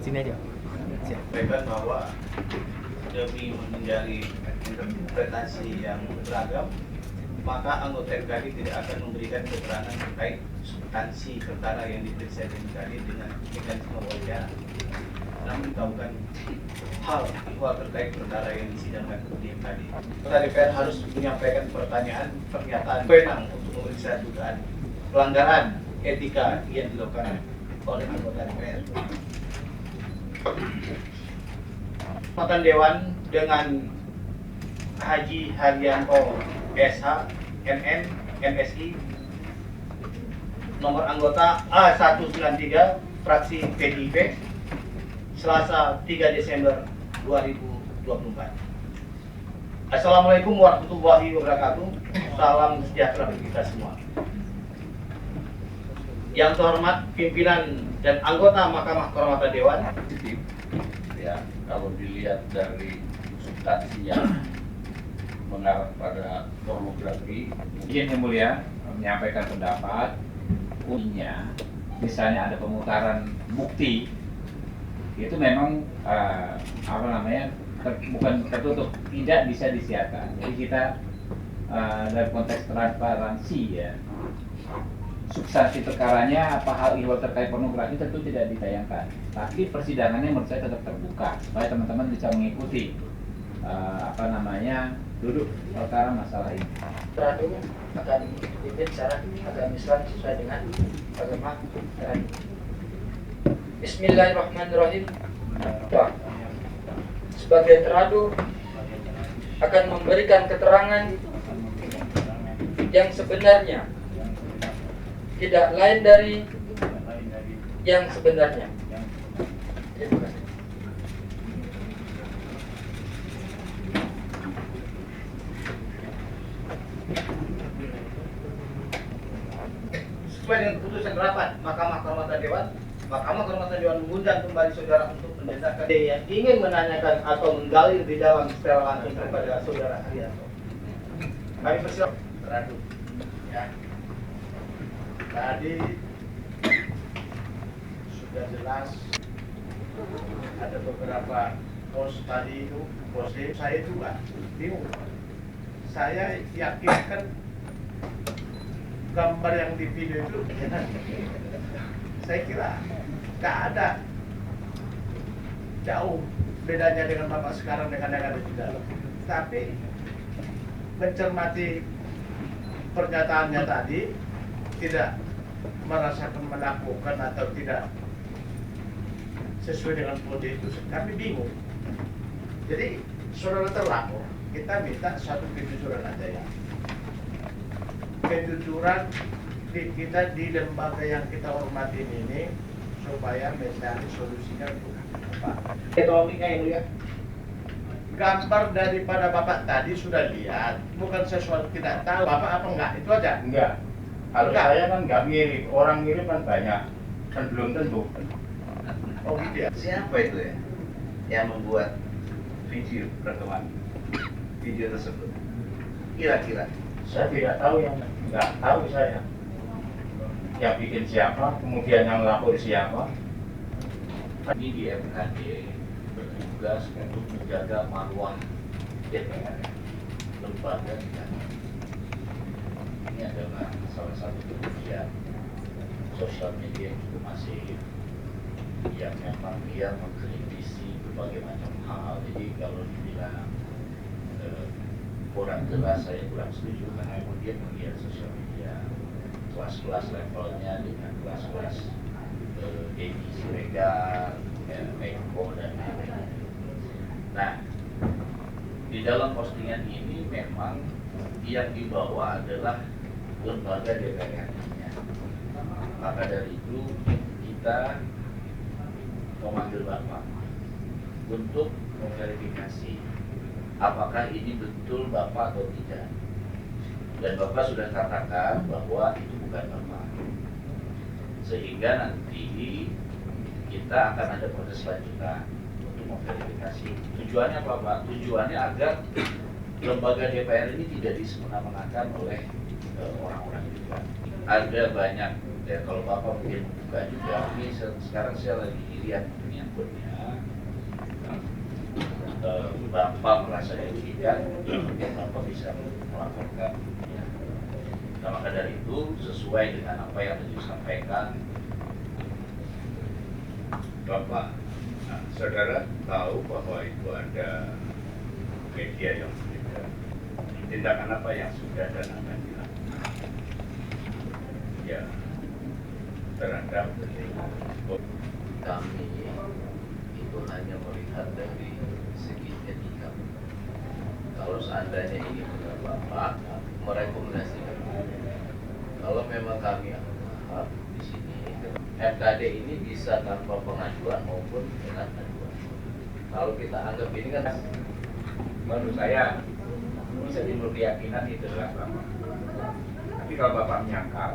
Sini aja. Sampaikan bahwa demi menghindari interpretasi yang beragam, maka anggota MKD tidak akan memberikan keterangan terkait substansi perkara yang diperiksa di MKD dengan mekanisme wawancara, namun tahukan hal ihwal terkait perkara yang disidangkan di MKD. Anggota DPR harus menyampaikan pertanyaan pernyataan wewenang untuk memeriksa dugaan pelanggaran etika yang dilakukan oleh anggota DPR. Mantan Dewan dengan Haji Haryanto SH MM MSI, nomor anggota A193 fraksi PDIP, Selasa 3 Desember 2024. Assalamualaikum warahmatullahi wabarakatuh. Salam sejahtera bagi kita semua. Yang terhormat pimpinan dan anggota Mahkamah Kehormatan Dewan. Ya, kalau dilihat dari substansinya mengarah pada pornografi. Izin yang mulia menyampaikan pendapat. Punya, misalnya ada pemutaran bukti, itu memang bukan tertutup, tidak bisa disiarkan. Jadi kita dari konteks transparansi ya. Substansi perkaranya apa hal ihwal terkait pornografi tentu tidak ditayangkan, tapi persidangannya menurut saya tetap terbuka supaya teman-teman bisa mengikuti duduk perkara masalah ini. Terakhir akan dipimpin secara agama Islam sesuai dengan agama terakhir. Bismillahirrahmanirrahim. Sebagai teradu akan memberikan keterangan yang sebenarnya, tidak lain dari yang sebenarnya. Terima kasih. Sesuai dengan keputusan rapat Mahkamah Kehormatan Dewan, Mahkamah Kehormatan Dewan mengundang kembali saudara untuk mendengarkan yang ingin menanyakan atau menggali lebih dalam secara langsung kepada saudara Haryanto. Kami persilakan. Teradu. Ya. Tadi sudah jelas ada beberapa pos tadi itu, pose saya juga bingung. Saya yakinkan gambar yang di video itu saya kira nggak ada jauh bedanya dengan bapak sekarang dengan yang ada di dalam. Tapi mencermati pernyataannya tadi tidak merasakan menakutkan atau tidak sesuai dengan kode itu, kami bingung. Jadi saudara terlapor, kita minta satu kejujuran aja ya. Kejujuran kita di lembaga yang kita hormatin ini supaya mencari solusinya untuk apa? Ekonominya yang mulia. Gambar daripada bapak tadi sudah lihat, bukan sesuatu tidak tahu bapak apa enggak, itu aja. Enggak. Kalau Enggak. saya kan nggak mirip, orang mirip kan banyak, kan belum tentu. Oh gitu ya. Siapa itu ya yang membuat video rekaman video tersebut? Kira-kira Saya tidak tahu yang nggak tahu saya. Yang bikin siapa, kemudian yang lapor siapa. Ini di MKD bertugas untuk menjaga marwah DPR, lembaga negara. ini adalah salah satu kemudian sosial media yang cukup masif, yang memang dia mengkritisi berbagai macam hal. Jadi kalau dibilang kurang jelas, saya kurang setuju, karena kemudian melihat sosial media kelas-kelas levelnya dengan kelas-kelas Dedi Siregar, Eko dan lain-lain. Nah, di dalam postingan ini memang yang dibawa adalah lembaga DPR-nya. Maka dari itu kita memanggil Bapak untuk memverifikasi apakah ini betul Bapak atau tidak. Dan Bapak sudah katakan bahwa itu bukan Bapak. Sehingga nanti kita akan ada proses lanjutan untuk memverifikasi. Tujuannya apa, Pak? Tujuannya agar lembaga DPR ini tidak disemena-menakan oleh orang-orang juga. Ada banyak, ya kalau Bapak mungkin buka juga, ini sekarang saya lagi lihat menyangkutnya. Bapak merasa dirugikan, mungkin Bapak bisa melaporkan. Ya. Nah, maka dari itu sesuai dengan apa yang disampaikan Bapak, saudara tahu bahwa itu ada media yang berbeda. Tindakan apa yang sudah dan akan dilakukan? Ya, terhadap kami itu hanya melihat dari segi etika. Kalau seandainya ini benar Bapak merekomendasikan, kalau memang kami paham di sini MKD ini bisa tanpa pengajuan maupun dengan ajuan. Kalau kita anggap ini kan, menurut saya bisa timbul keyakinan itu adalah Bapak. Tapi kalau Bapak menyangkal,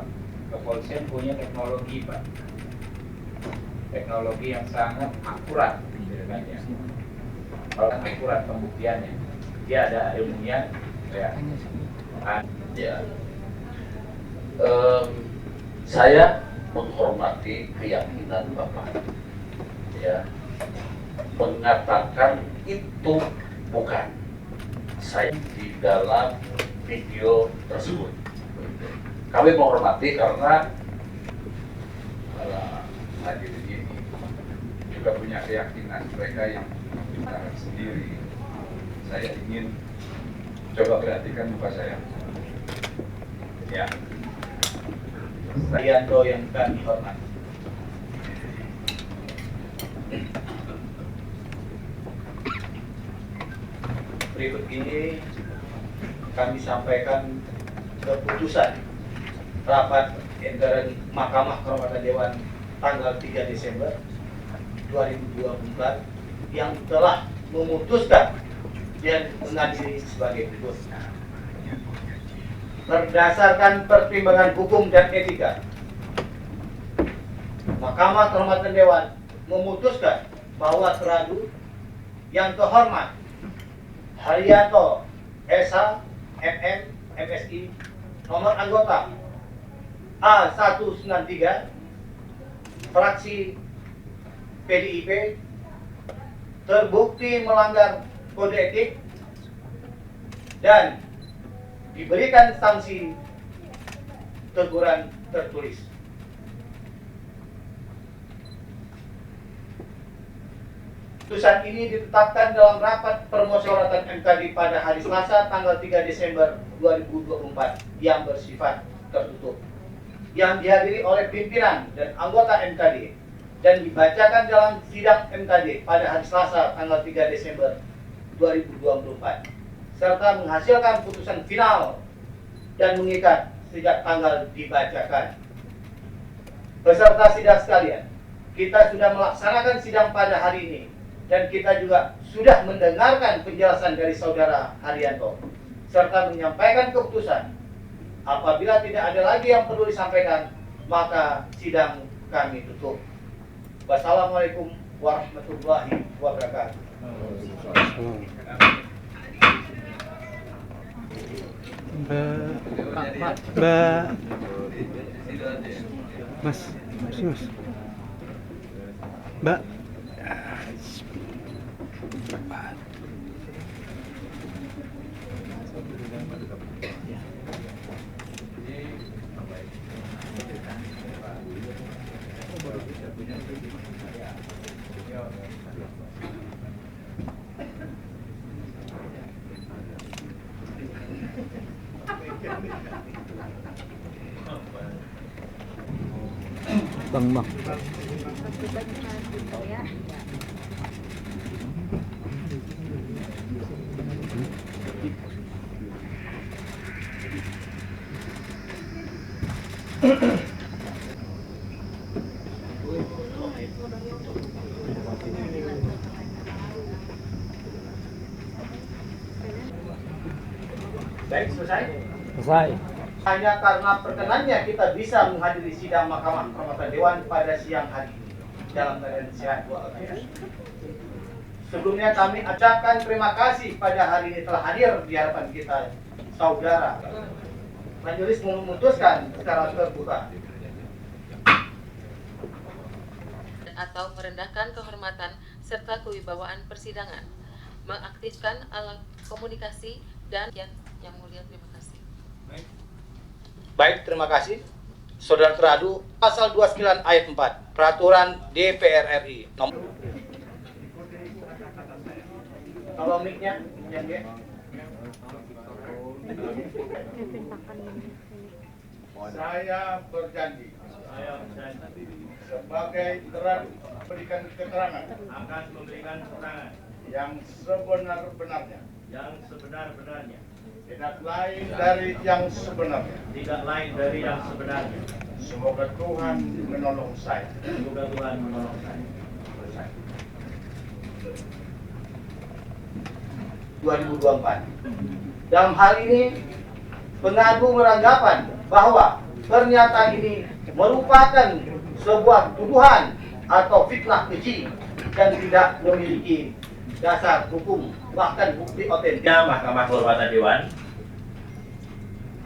kepolisian punya teknologi, Pak. Teknologi yang sangat akurat, sebenarnya. Kalau akurat pembuktiannya, dia ada ilmunya, ya. ya, saya menghormati keyakinan Bapak. Ya, mengatakan itu bukan saya di dalam video tersebut. Kami menghormati karena Para hadirin ini juga punya keyakinan mereka yang menciptakan sendiri. Saya ingin coba perhatikan muka saya. Ya. Arianto yang kami hormati. Berikut ini kami sampaikan keputusan rapat antara Mahkamah Kehormatan Dewan tanggal 3 Desember 2024 yang telah memutuskan dan mengadili sebagai berikut. Berdasarkan pertimbangan hukum dan etika, Mahkamah Kehormatan Dewan memutuskan bahwa teradu yang terhormat Haryanto SH MM MSI nomor anggota A193 fraksi PDIP terbukti melanggar kode etik dan diberikan sanksi teguran tertulis. Putusan ini ditetapkan dalam rapat permusyawaratan MKD pada hari Selasa tanggal 3 Desember 2024 yang bersifat tertutup, yang dihadiri oleh pimpinan dan anggota MKD dan dibacakan dalam sidang MKD pada hari Selasa tanggal 3 Desember 2024 serta menghasilkan putusan final dan mengikat sejak tanggal dibacakan. Peserta sidang sekalian, kita sudah melaksanakan sidang pada hari ini dan kita juga sudah mendengarkan penjelasan dari Saudara Haryanto serta menyampaikan keputusan. Apabila tidak ada lagi yang perlu disampaikan, maka sidang kami tutup. Wassalamualaikum warahmatullahi wabarakatuh. Mbak, Mas, Mas, Mbak. Bang. Baik, selesai. Selesai. Hanya karena perkenannya kita bisa menghadiri sidang Mahkamah Kehormatan Dewan pada siang hari ini dalam keadaan sehat walafiat. Sebelumnya kami ucapkan terima kasih pada hari ini telah hadir di hadapan kita, saudara. Majelis memutuskan secara terbuka atau merendahkan kehormatan serta kewibawaan persidangan, mengaktifkan alat komunikasi dan yang mulia, terima kasih. Baik, terima kasih. Saudara teradu, pasal 29 ayat 4 Peraturan DPR RI nomor. Kalau mic-nya, yang dia. Saya berjanji sebagai teradu memberikan keterangan Akan memberikan keterangan yang sebenar-benarnya, tidak lain dari yang sebenarnya. tidak lain dari yang sebenarnya. Semoga Tuhan menolong saya. Semoga Tuhan menolong saya. 2024. Dalam hal ini, pengadu beranggapan bahwa pernyataan ini merupakan sebuah tuduhan atau fitnah keji dan tidak memiliki dasar hukum bahkan bukti otentik. Mahkamah Kehormatan Dewan,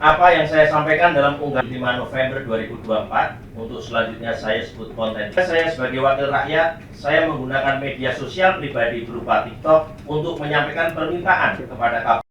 apa yang saya sampaikan dalam unggahan 5 November 2024 untuk selanjutnya saya sebut konten. Saya sebagai wakil rakyat, saya menggunakan media sosial pribadi berupa TikTok untuk menyampaikan permintaan kepada KPU